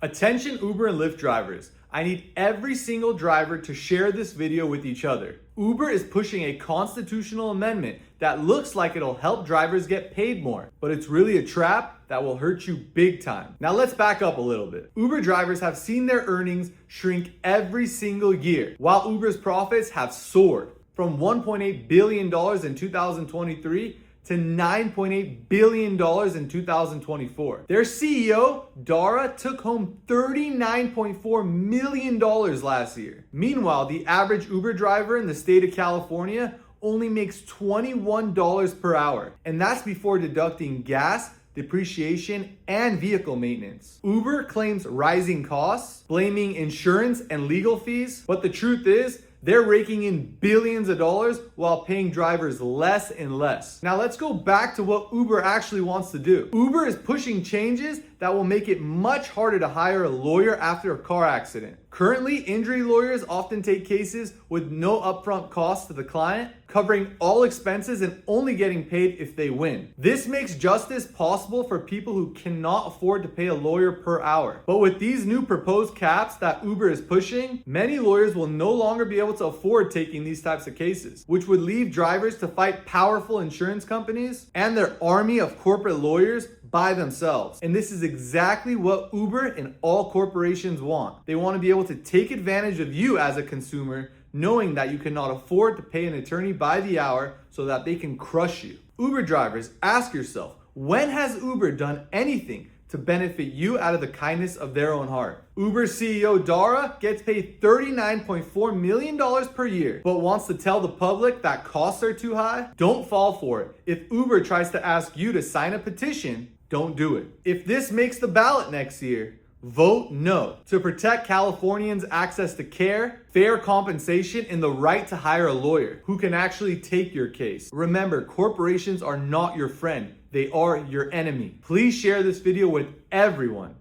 Attention Uber and Lyft drivers. I need every single driver to share this video with each other. Uber is pushing a constitutional amendment that looks like it'll help drivers get paid more, but it's really a trap that will hurt you big time. Now let's back up a little bit. Uber drivers have seen their earnings shrink every single year, while Uber's profits have soared from $1.8 billion in 2023 to $9.8 billion in 2024. Their CEO, Dara, took home $39.4 million last year. Meanwhile, the average Uber driver in the state of California only makes $21 per hour, and that's before deducting gas, depreciation, and vehicle maintenance. Uber claims rising costs, blaming insurance and legal fees, but the truth is, they're raking in billions of dollars while paying drivers less and less. Now let's go back to what Uber actually wants to do. Uber is pushing changes that will make it much harder to hire a lawyer after a car accident. Currently, injury lawyers often take cases with no upfront cost to the client, covering all expenses and only getting paid if they win. This makes justice possible for people who cannot afford to pay a lawyer per hour. But with these new proposed caps that Uber is pushing, many lawyers will no longer be able to afford taking these types of cases, which would leave drivers to fight powerful insurance companies and their army of corporate lawyers by themselves. And this is exactly what Uber and all corporations want. They want to be able to take advantage of you as a consumer, knowing that you cannot afford to pay an attorney by the hour so that they can crush you. Uber drivers, ask yourself, when has Uber done anything to benefit you out of the kindness of their own heart? Uber CEO Dara gets paid $39.4 million per year, but wants to tell the public that costs are too high? Don't fall for it. If Uber tries to ask you to sign a petition, don't do it. If this makes the ballot next year, vote no. To protect Californians' access to care, fair compensation, and the right to hire a lawyer who can actually take your case. Remember, corporations are not your friend. They are your enemy. Please share this video with everyone.